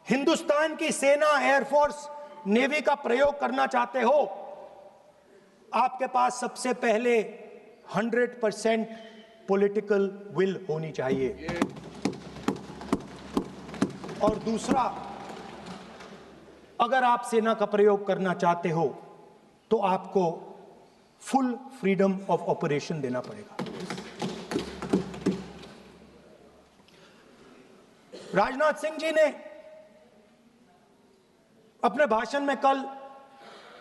हिंदुस्तान की सेना, air force, navy का प्रयोग करना चाहते हो, आपके पास सबसे पहले 100% पॉलिटिकल विल होनी चाहिए। और दूसरा, अगर आप सेना का प्रयोग करना चाहते हो तो आपको फुल फ्रीडम ऑफ ऑपरेशन देना पड़ेगा। राजनाथ सिंह जी ने अपने भाषण में कल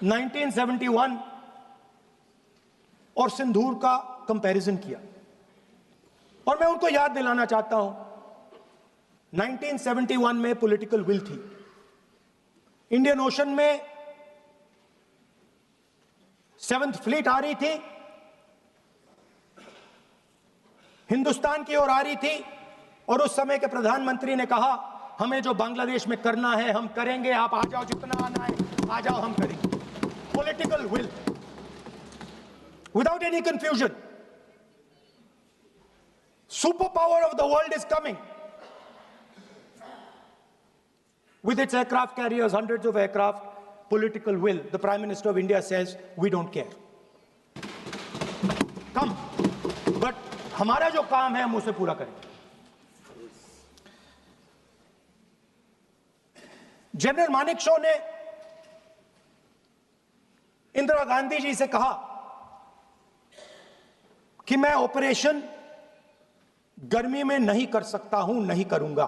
1971 और सिंदूर का कंपैरिजन किया और मैं उनको याद दिलाना चाहता हूं, 1971 में पॉलिटिकल विल थी। इंडियन ओशन में 7th फ्लीट आ रही थी, हिंदुस्तान की ओर आ रही थी और उस समय के प्रधानमंत्री ने कहा, हमें जो बांग्लादेश में करना है हम करेंगे, आप आ जाओ, जितना आना है आ जाओ, हम करेंगे। Political will, without any confusion. Super power of the world is coming with its aircraft carriers, hundreds of aircraft, political will. The Prime Minister of India says, we don't care. Come. But हमारा जो काम है हम उसे पूरा करें। General Manekshaw ने इंदिरा गांधी जी से कहा कि मैं ऑपरेशन गर्मी में नहीं कर सकता हूं, नहीं करूंगा,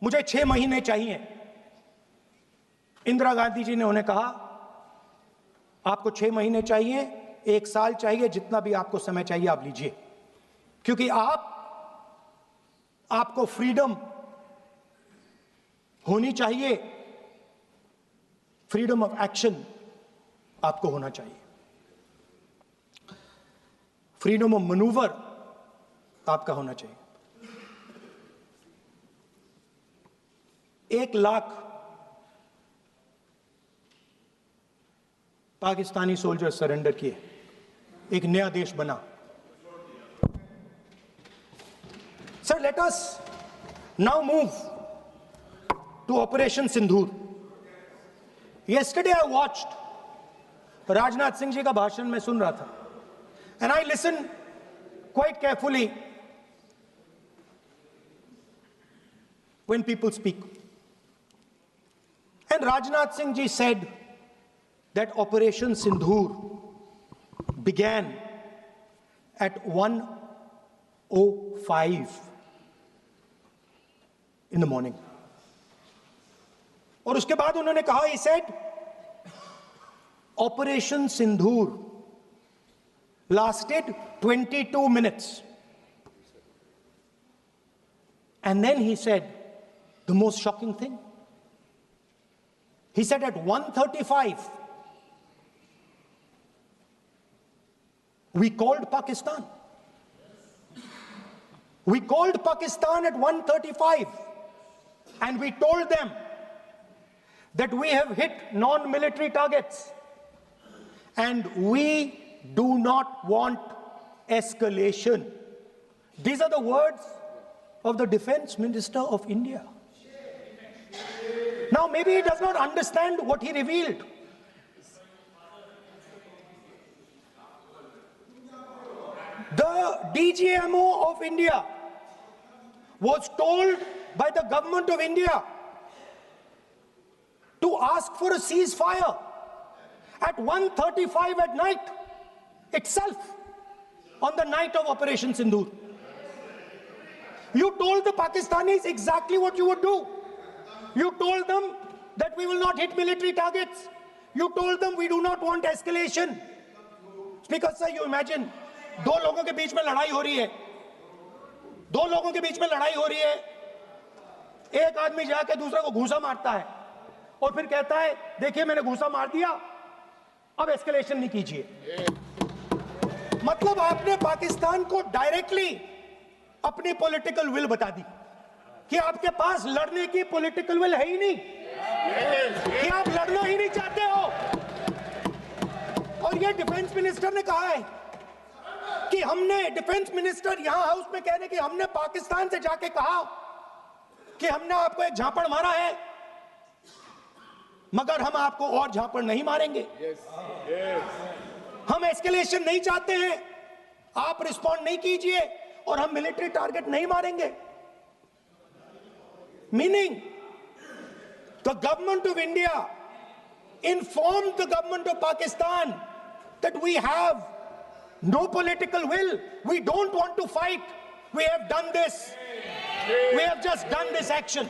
मुझे 6 महीने चाहिए। इंदिरा गांधी जी ने उन्हें कहा, आपको 6 महीने चाहिए, 1 साल चाहिए, जितना भी आपको समय चाहिए आप लीजिए, क्योंकि आपको फ्रीडम होनी चाहिए, फ्रीडम ऑफ एक्शन आपको होना चाहिए, फ्रीडम ऑफ मैनूवर आपका होना चाहिए। 1 लाख पाकिस्तानी सोल्जर सरेंडर किए, एक नया देश बना। Sir, let us now move to operation Sindoor. yesterday I watched Rajnath Singh ji का भाषण में सुन रहा था, and I listened quite carefully when people speak. And Rajnath Singh ji said that Operation Sindoor began at 1:05 in the morning. और उसके बाद उन्होंने कहा, he said, Operation Sindoor lasted 22 minutes. And then he said the most shocking thing. He said at 1:35, we called Pakistan. We called Pakistan at 1:35 and we told them that we have hit non-military targets and we do not want escalation. These are the words of the Defense Minister of India. Now, maybe he does not understand what he revealed. The DGMO of India was told by the government of India to ask for a ceasefire at 1:35 at night itself, on the night of Operation Sindoor. You told the Pakistanis exactly what you would do. You told them that we will not hit military targets. You told them we do not want escalation. Speaker sir, you imagine, 2 लोगों के बीच में लड़ाई हो रही है, 2 लोगों के बीच में लड़ाई हो रही है, एक आदमी जाके दूसरे को घूंसा मारता है और फिर कहता है, देखिए मैंने घूंसा मार दिया, अब एस्केलेशन नहीं कीजिए। मतलब आपने पाकिस्तान को डायरेक्टली अपनी पॉलिटिकल विल बता दी कि आपके पास लड़ने की पॉलिटिकल विल है ही नहीं, कि आप लड़ना ही नहीं चाहते हो। और ये डिफेंस मिनिस्टर ने कहा है कि हमने, डिफेंस मिनिस्टर यहां हाउस में कह रहे कि हमने पाकिस्तान से जाके कहा कि हमने आपको एक झापड़ मारा है, मगर हम आपको और झापड़ नहीं मारेंगे। हम एस्केलेशन नहीं चाहते हैं, आप रिस्पॉन्ड नहीं कीजिए और हम मिलिट्री टारगेट नहीं मारेंगे। Meaning the government of India informed the government of Pakistan that we have no political will. We don't want to fight. We have done this. We have just done this action.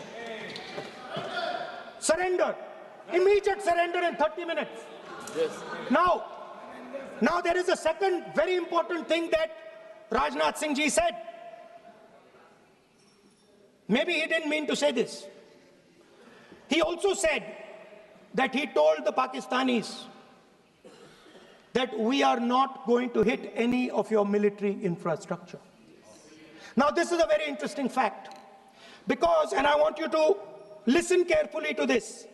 Surrender. Immediate surrender in 30 minutes. Yes. Now there is a second very important thing that Rajnath Singh ji said. Maybe he didn't mean to say this. He also said that he told the Pakistanis that we are not going to hit any of your military infrastructure. Now this is a very interesting fact, because, and I want you to listen carefully to this,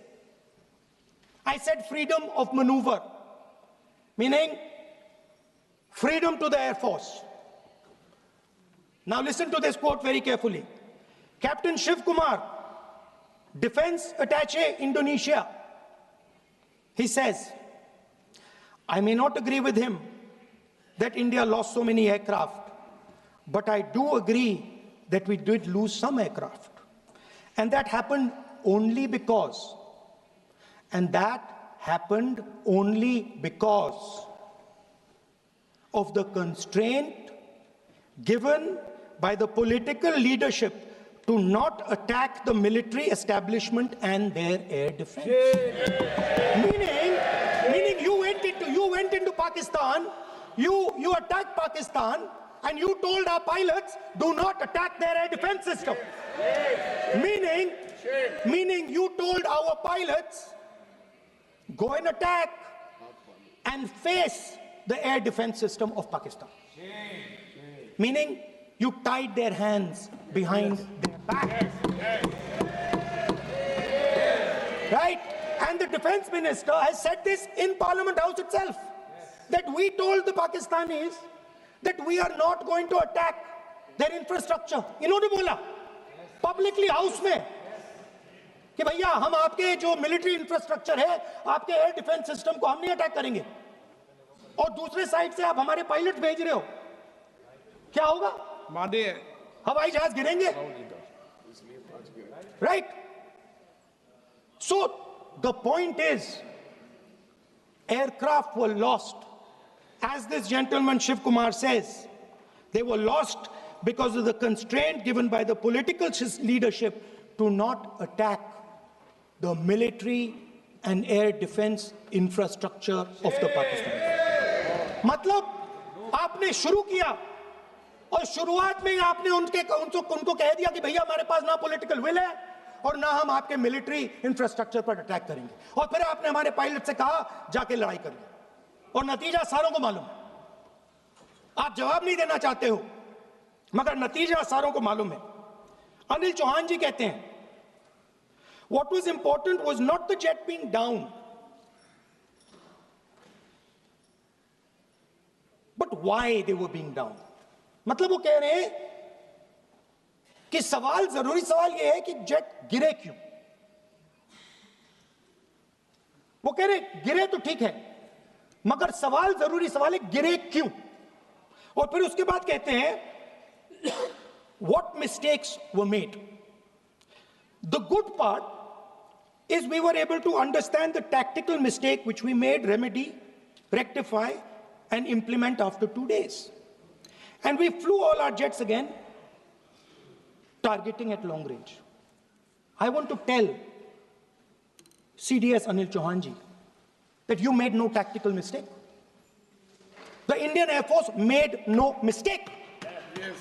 I said freedom of maneuver, meaning freedom to the Air Force. Now listen to this quote very carefully. Captain Shiv Kumar, Defense Attaché, Indonesia, he says, I may not agree with him that India lost so many aircraft, but I do agree that we did lose some aircraft. And that happened only because, of the constraint given by the political leadership to not attack the military establishment and their air defense. Meaning you went into Pakistan, you attacked Pakistan, and you told our pilots, do not attack their air defense system. Meaning you told our pilots, go and attack and face the air defense system of Pakistan. Meaning you tied their hands behind their back. Right? And the defense minister has said this in Parliament House itself, that we told the Pakistanis that we are not going to attack their infrastructure. इन्होंने बोला publicly house में कि भैया हम आपके जो military infrastructure है, आपके एयर डिफेंस सिस्टम को हम नहीं अटैक करेंगे, और दूसरे साइड से आप हमारे पायलट भेज रहे हो, क्या होगा? हवाई जहाज गिरेंगे, right? So the point is, aircraft were lost, as this gentleman Shiv Kumar says, they were lost because of the constraint given by the political leadership to not attack the military and air defense infrastructure of the Pakistan. मतलब आपने शुरू किया और शुरुआत में ही आपने उनको कह दिया कि भैया हमारे पास ना पॉलिटिकल विल है और ना हम आपके मिलिट्री इंफ्रास्ट्रक्चर पर अटैक करेंगे, और फिर आपने हमारे पायलट से कहा जाके लड़ाई करिए, और नतीजा सारों को मालूम है। आप जवाब नहीं देना चाहते हो, मगर नतीजा सारों को मालूम है। अनिल चौहान जी कहते हैं, what was important was not the jet being down, but why they were being down. मतलब वो कह रहे हैं कि जरूरी सवाल ये है कि जेट गिरे क्यों। वो कह रहे गिरे तो ठीक है, मगर जरूरी सवाल है गिरे क्यों। और फिर उसके बाद कहते हैं what mistakes were made. The good part is we were able to understand the tactical mistake which we made, remedy, rectify, and implement after 2 days. And we flew all our jets again, targeting at long range. I want to tell CDS Anil Chauhan ji that you made no tactical mistake. The Indian Air Force made no mistake. Yes.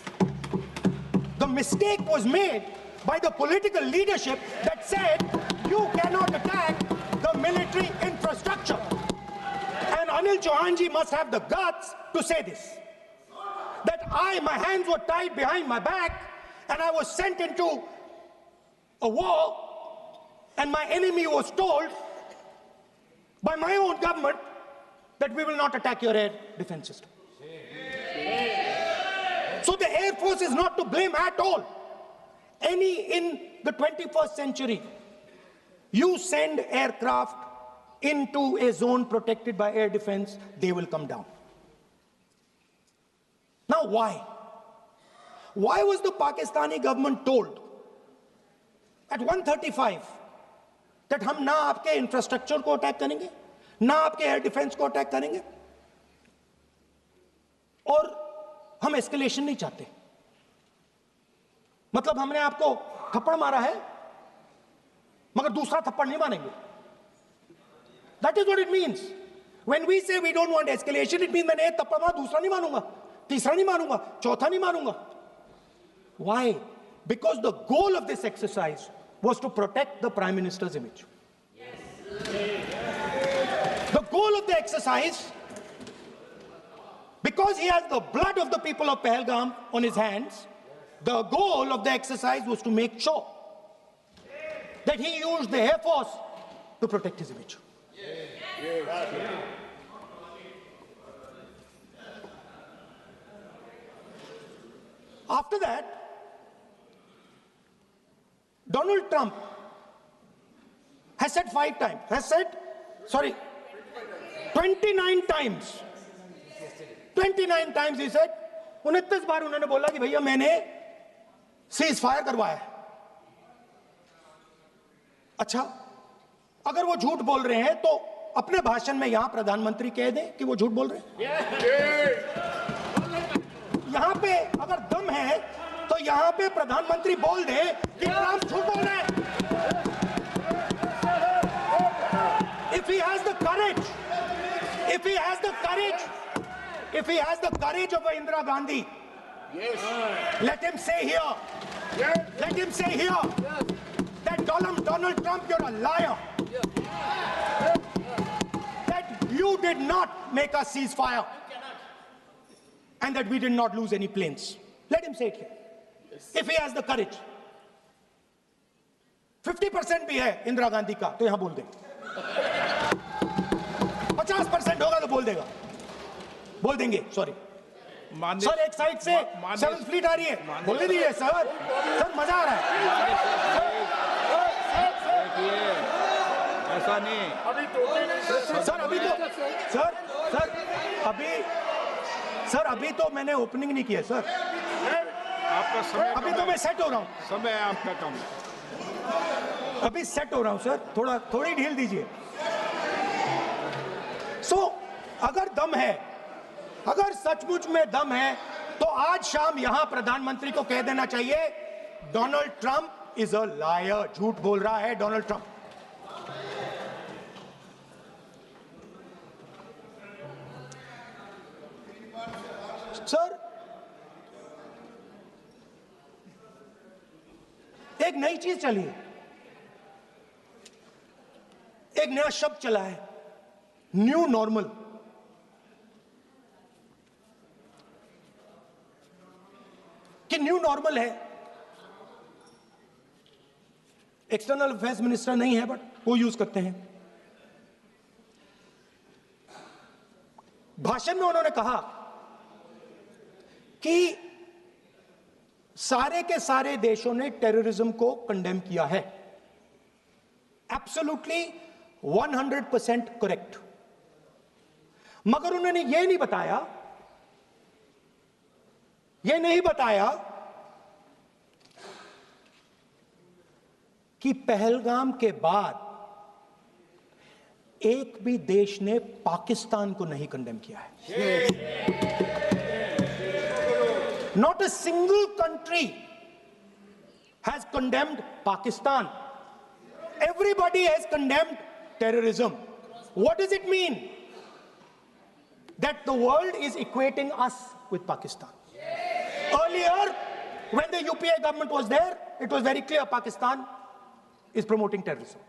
The mistake was made by the political leadership that said you cannot attack the military infrastructure. And Anil Chauhan ji must have the guts to say this, that my hands were tied behind my back and I was sent into a war, and my enemy was told by my own government that we will not attack your air defense system. So the Air Force is not to blame at all. in the 21st century, you send aircraft into a zone protected by air defense, they will come down. Now why? Why was the Pakistani government told at 1:35 that हम ना आपके infrastructure को attack करेंगे, ना आपके air defence को attack करेंगे, और हम एस्केलेशन नहीं चाहते? मतलब हमने आपको थप्पड़ मारा है मगर दूसरा थप्पड़ नहीं मारेंगे. That is what it means. When we say we don't want escalation, it means मैंने एक थप्पड़ मारा, दूसरा नहीं मारूंगा, तीसरा नहीं मारूंगा, चौथा नहीं मारूंगा. Why? Because the goal of this exercise was to protect the Prime Minister's image. The goal of the exercise, because he has the blood of the people of Pahalgam on his hands, the goal of the exercise was to make sure that he used the Air Force to protect his image. After that, Donald Trump has said 29 times. 29 times he said, 29 बार उन्होंने बोला कि भैया मैंने cease fire करवाया. अच्छा, अगर वो झूठ बोल रहे हैं तो अपने भाषण में यहां प्रधानमंत्री कह दें कि वो झूठ बोल रहे हैं. यहां पे अगर दम है तो यहां पे प्रधानमंत्री बोल दे कि ट्रंप झूठ बोल रहे हैं. If he has the courage of Indira Gandhi, let him say here that Donald Trump, you're a liar. That you did not make a ceasefire and that we did not lose any planes. Let him say it here. If he has the courage. 50% भी है इंदिरा गांधी का तो यहां बोल दे. 50% होगा तो बोल देंगे. सॉरी सर, एक साइड से 7th फ्लीट आ रही है, बोलने दीजिए सर. मजा आ रहा है. ऐसा नहीं सर अभी तो मैंने ओपनिंग नहीं किया सर. आपका समय अभी तो मैं सेट हो रहा हूं. समय आपका कम. अभी सेट हो रहा हूं सर, थोड़ी ढील दीजिए. अगर दम है, अगर सचमुच में दम है तो आज शाम यहां प्रधानमंत्री को कह देना चाहिए Donald Trump is a liar. झूठ बोल रहा है डोनाल्ड ट्रंप. सर, एक नई चीज चली है, एक नया शब्द चला है, न्यू नॉर्मल. कि न्यू नॉर्मल है. एक्सटर्नल अफेयर्स मिनिस्टर नहीं है बट वो यूज करते हैं. भाषण में उन्होंने कहा कि सारे के सारे देशों ने टेररिज्म को कंडेम किया है. Absolutely 100% correct. मगर उन्होंने यह नहीं बताया कि पहलगाम के बाद एक भी देश ने पाकिस्तान को नहीं कंडेम किया है. Not a single country has condemned Pakistan. Everybody has condemned terrorism. What does it mean? That the world is equating us with Pakistan. Earlier, when the UPA government was there, it was very clear Pakistan is promoting terrorism.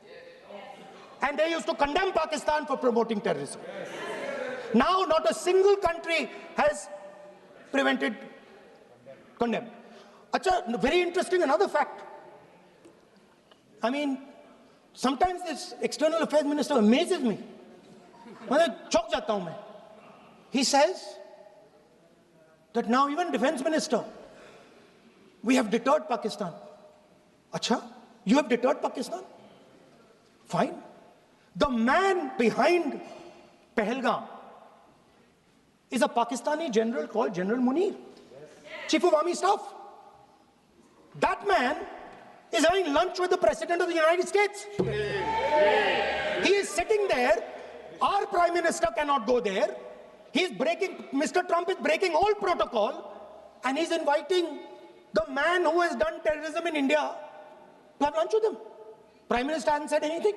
And they used to condemn Pakistan for promoting terrorism. Now, not a single country has condemned. Acha, very interesting, another fact. I mean, sometimes this external affairs minister amazes me. चौंक जाता हूं मैं. He says that now even defense minister, we have deterred Pakistan. Acha, you have deterred Pakistan? Fine. The man behind Pahalgam is a Pakistani general called General Munir, Chief of Army Staff. That man is having lunch with the President of the United States. He is sitting there. Our Prime Minister cannot go there. Mr. Trump is breaking all protocol, and he's inviting the man who has done terrorism in India to have lunch with him. Prime Minister hasn't said anything.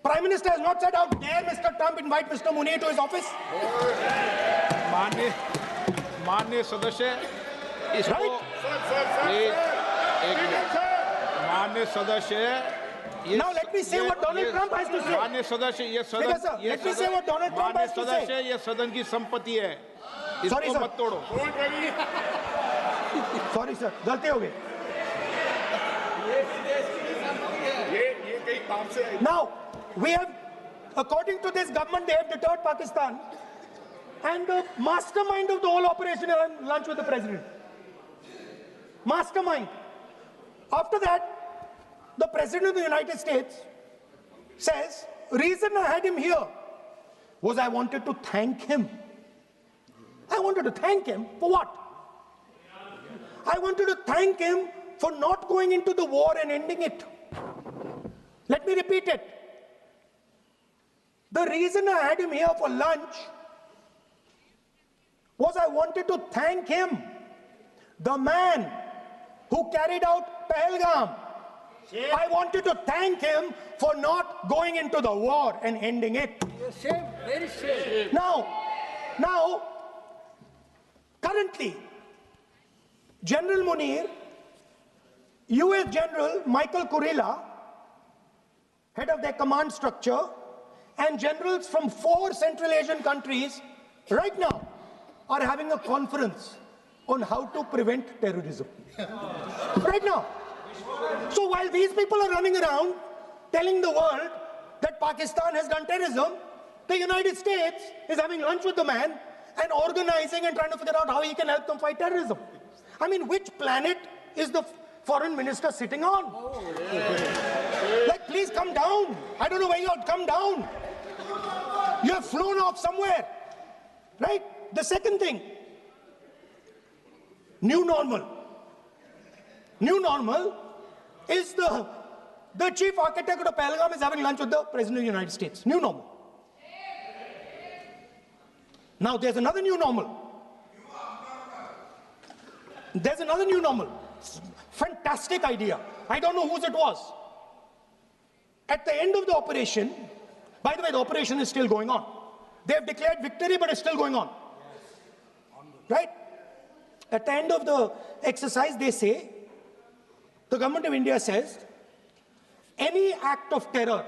Prime Minister has not said, how dare Mr. Trump invite Mr. Munir to his office? माननीय सदस्य इसको Right? माननीय सदस्य Now let me say what Donald Trump has to say. माननीय सदस्य ये Speaker, sir, let me say what Donald Trump माननीय has to say. सदस्य ये सदन की संपत्ति है, Sorry, इसको sir. मत तोड़ो। Sorry, sir. गलती हो गई. Now, we have, according to this government, they have deterred Pakistan. And the mastermind of the whole operation is having lunch with the president. Mastermind. After that, the President of the United States says, reason I had him here was I wanted to thank him. I wanted to thank him for what? I wanted to thank him for not going into the war and ending it. Let me repeat it. The reason I had him here for lunch was I wanted to thank him, the man who carried out Pahalgam. I wanted to thank him for not going into the war and ending it. Shame, very shame. Now, currently, General Munir, US General Michael Kurilla, head of their command structure, and generals from 4 Central Asian countries right now are having a conference on how to prevent terrorism. Right now. So while these people are running around telling the world that Pakistan has done terrorism, the United States is having lunch with the man and organizing and trying to figure out how he can help them fight terrorism. I mean, which planet is the foreign minister sitting on? Like, please come down. I don't know where you are. Come down. You have flown off somewhere. Right? The second thing, new normal. New normal is the chief architect of Pahalgam is having lunch with the President of the United States. New normal. Now there's another new normal. There's another new normal. Fantastic idea. I don't know whose it was. At the end of the operation, by the way, the operation is still going on. They have declared victory, but it's still going on. Right? At the end of the exercise, they say, the government of India says, any act of terror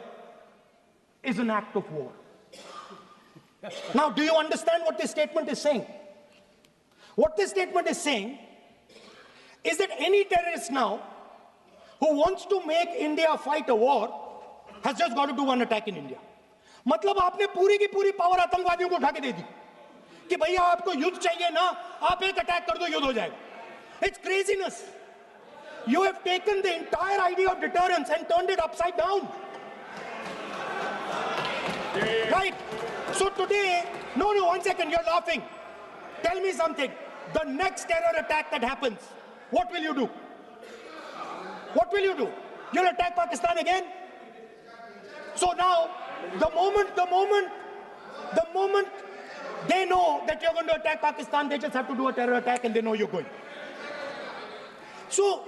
is an act of war. Now, do you understand what this statement is saying? What this statement is saying is that any terrorist now who wants to make India fight a war has just got to do one attack in India. मतलब आपने पूरी की पूरी power आतंकवादियों को उठा के दे दी कि भैया आपको युद्ध चाहिए ना, आप एक अटैक कर दो, युद्ध हो जाएगा. It's craziness. You have taken the entire idea of deterrence and turned it upside down. Right? So today, no, one second, you're laughing. Tell me something. The next terror attack that happens, what will you do? What will you do? You'll attack Pakistan again? So now, the moment they know that you're going to attack Pakistan, they just have to do a terror attack and they know you're going. So,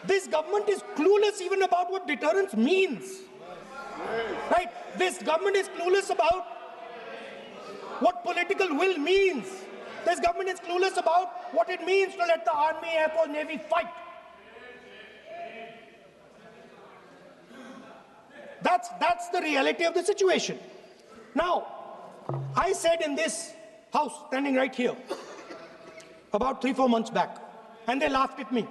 this government is clueless even about what deterrence means. Right? This government is clueless about what political will means. This government is clueless about what it means to let the Army, Air Force, Navy fight. That's the reality of the situation. Now, I said in this house, standing right here, about 3-4 months back, and they laughed at me.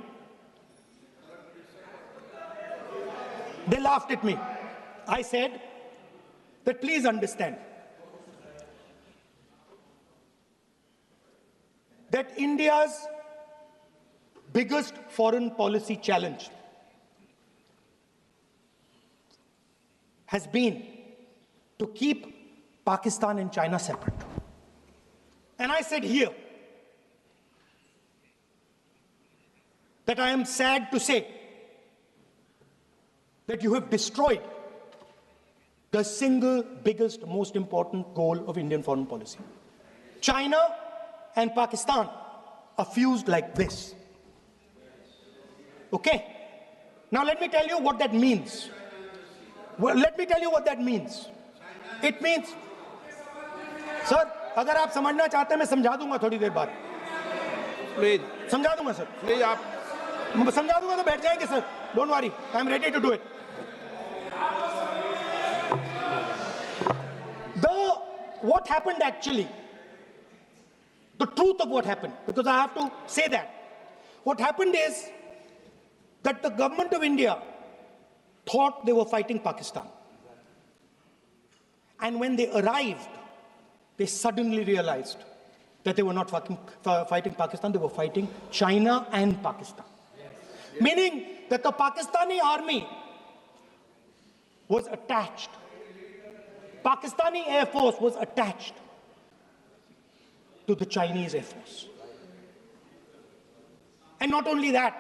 They laughed at me. I said that please understand that India's biggest foreign policy challenge has been to keep Pakistan and China separate. And I said here that I am sad to say that you have destroyed the single biggest, most important goal of Indian foreign policy. China and Pakistan are fused like this. Okay? Now let me tell you what that means. Well, let me tell you what that means. It means, sir, अगर आप समझना चाहते हैं मैं समझा दूंगा थोड़ी देर बाद. प्लीज समझा दूंगा सर. प्लीज आप समझा दूंगा तो बैठ जाएंगे sir. Don't worry, I am ready to do it. What happened actually, the truth of what happened, because I have to say that. What happened is that the government of India thought they were fighting Pakistan. And when they arrived, they suddenly realized that they were not fighting Pakistan, they were fighting China and Pakistan. Meaning that the Pakistani army was attached. Pakistani Air Force was attached to the Chinese Air Force. And not only that,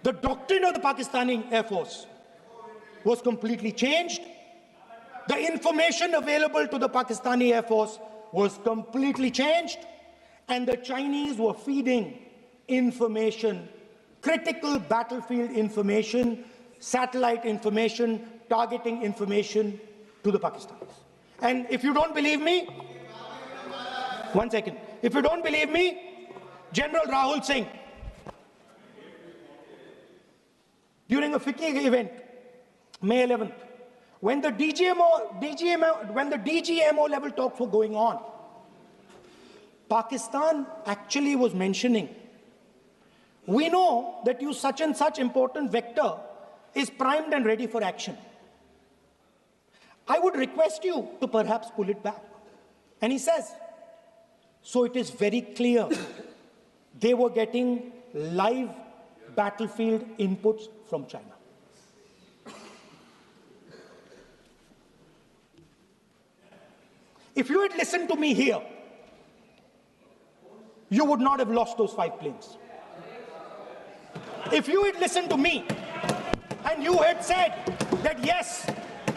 the doctrine of the Pakistani Air Force was completely changed. The information available to the Pakistani Air Force was completely changed. And the Chinese were feeding information, critical battlefield information, satellite information, targeting information to the Pakistanis. And if you don't believe me, one second. If you don't believe me, General Rahul Singh, during a FICCI event, May 11th, when the DGMO level talks were going on, Pakistan actually was mentioning, we know that you such and such important vector is primed and ready for action. I would request you to perhaps pull it back. And he says, so it is very clear they were getting live battlefield inputs from China. If you had listened to me here, you would not have lost those 5 planes. If you had listened to me and you had said that yes,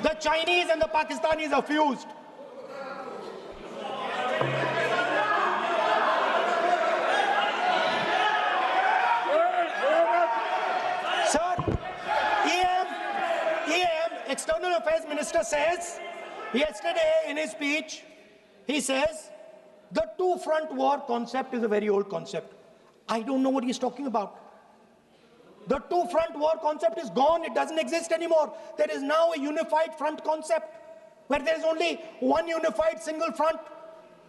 the Chinese and the Pakistanis are fused, sir, EM, External Affairs Minister says, yesterday in his speech, he says, the two-front war concept is a very old concept. I don't know what he's talking about. The two-front war concept is gone. It doesn't exist anymore. There is now a unified front concept where there is only one unified single front,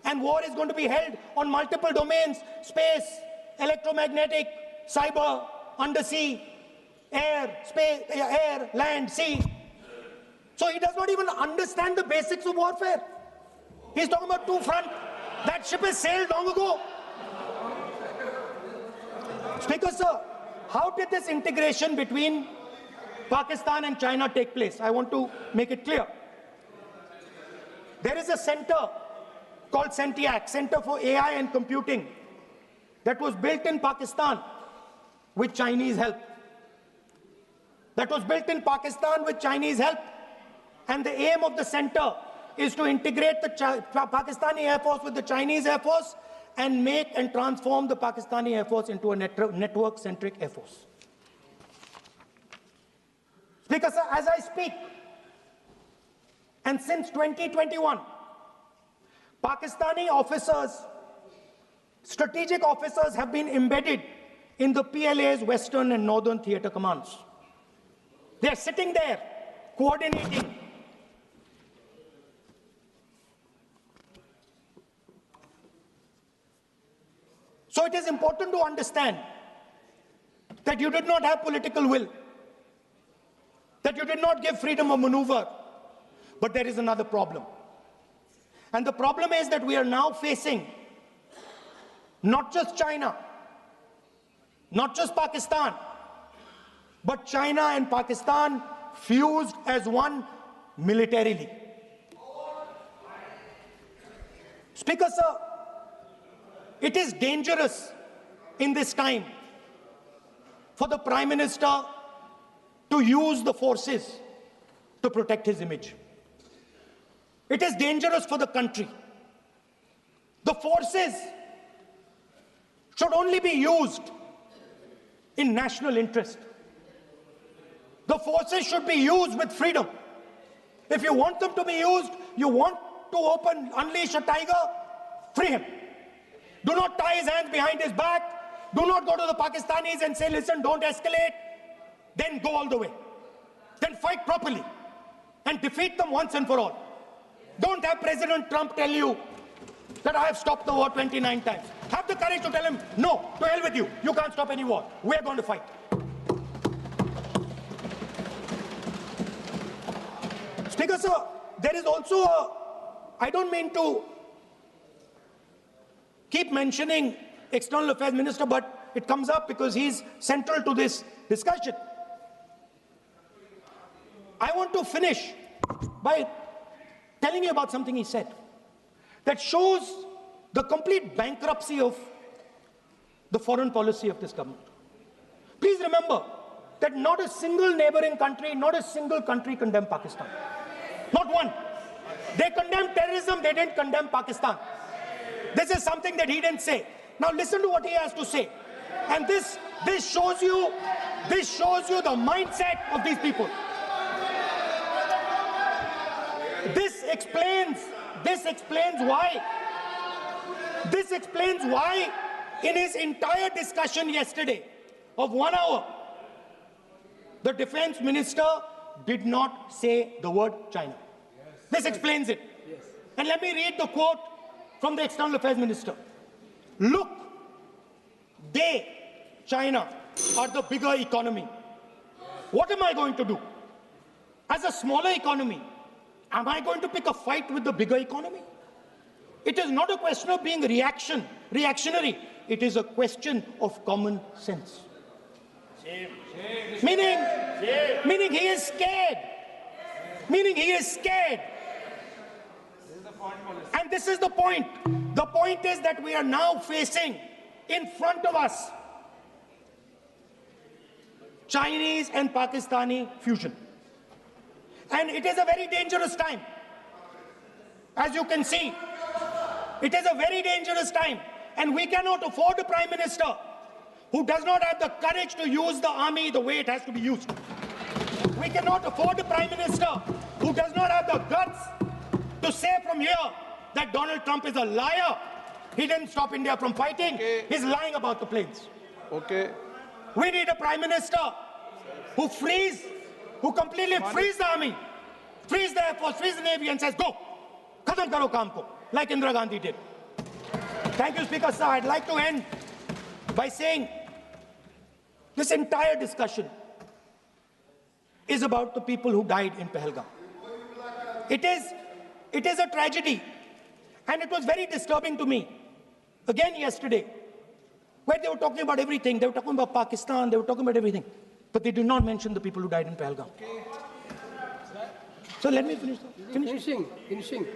and war is going to be held on multiple domains: space, electromagnetic, cyber, undersea, air, space, air, land, sea. So he does not even understand the basics of warfare. He's talking about two-front. That ship has sailed long ago. Speaker, sir, how did this integration between Pakistan and China take place? I want to make it clear. There is a center called CENTIAC, Center for AI and Computing, that was built in Pakistan with Chinese help. That was built in Pakistan with Chinese help. And the aim of the center is to integrate the Pakistani Air Force with the Chinese Air Force and make and transform the Pakistani Air Force into a network-centric Air Force. Speaker, sir, as I speak, and since 2021, Pakistani officers, strategic officers have been embedded in the PLA's Western and Northern Theater Commands. They're sitting there, coordinating. So it is important to understand that you did not have political will, that you did not give freedom of maneuver, but there is another problem. And the problem is that we are now facing not just China, not just Pakistan, but China and Pakistan fused as one militarily. Speaker, sir, it is dangerous in this time for the Prime Minister to use the forces to protect his image. It is dangerous for the country. The forces should only be used in national interest. The forces should be used with freedom. If you want them to be used, you want to unleash a tiger, free him. Do not tie his hands behind his back. Do not go to the Pakistanis and say, listen, don't escalate. Then go all the way. Then fight properly and defeat them once and for all. Don't have President Trump tell you that I have stopped the war 29 times. Have the courage to tell him, no, to hell with you. You can't stop any war. We're going to fight. Speaker, sir, there is also I don't mean to keep mentioning External Affairs Minister, but it comes up because he's central to this discussion. I want to finish by telling you about something he said that shows the complete bankruptcy of the foreign policy of this government. Please remember that not a single neighboring country, not a single country condemned Pakistan. Not one. They condemned terrorism, they didn't condemn Pakistan. This is something that he didn't say. Now listen to what he has to say. And this shows you the mindset of these people. This explains why in his entire discussion yesterday of 1 hour, the defense minister did not say the word China. This explains it. And let me read the quote from the External Affairs Minister. Look, China, are the bigger economy. What am I going to do? As a smaller economy, am I going to pick a fight with the bigger economy? It is not a question of being reactionary. It is a question of common sense. Meaning he is scared. And this is the point. The point is that we are now facing in front of us Chinese and Pakistani fusion. And it is a very dangerous time. As you can see, it is a very dangerous time. And we cannot afford a Prime Minister who does not have the courage to use the army the way it has to be used. We cannot afford a Prime Minister who does not have the guts to say from here that Donald Trump is a liar. He didn't stop India from fighting. Okay. He's lying about the planes. Okay. We need a Prime Minister who completely frees the army, frees the Air Force, frees the Navy and says, go, khatam karo kaam ko, like Indira Gandhi did. Thank you, Speaker, sir. I'd like to end by saying this entire discussion is about the people who died in Pahalgam. It is a tragedy, and it was very disturbing to me, again yesterday, where they were talking about everything. They were talking about Pakistan, they were talking about everything, but they did not mention the people who died in Pahalgam. So let me finish. Finishing.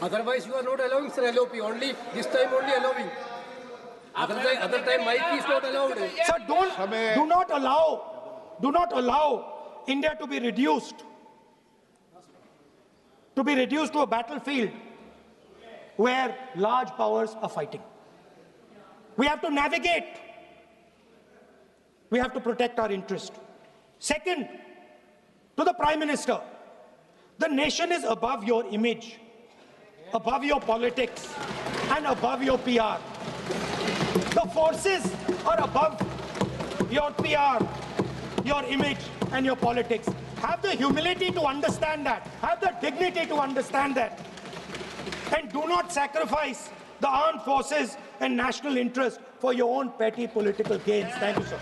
Otherwise, you are not allowing, sir, LOP. Only this time, only allowing. Other time, mic is not allowed. Sir, do not allow India to be reduced to a battlefield where large powers are fighting. We have to navigate. We have to protect our interest. Second, to the Prime Minister, the nation is above your image, above your politics, and above your PR. The forces are above your PR, your image, and your politics. Have the humility to understand that. Have the dignity to understand that. And do not sacrifice the armed forces and national interest for your own petty political gains. Thank you, sir.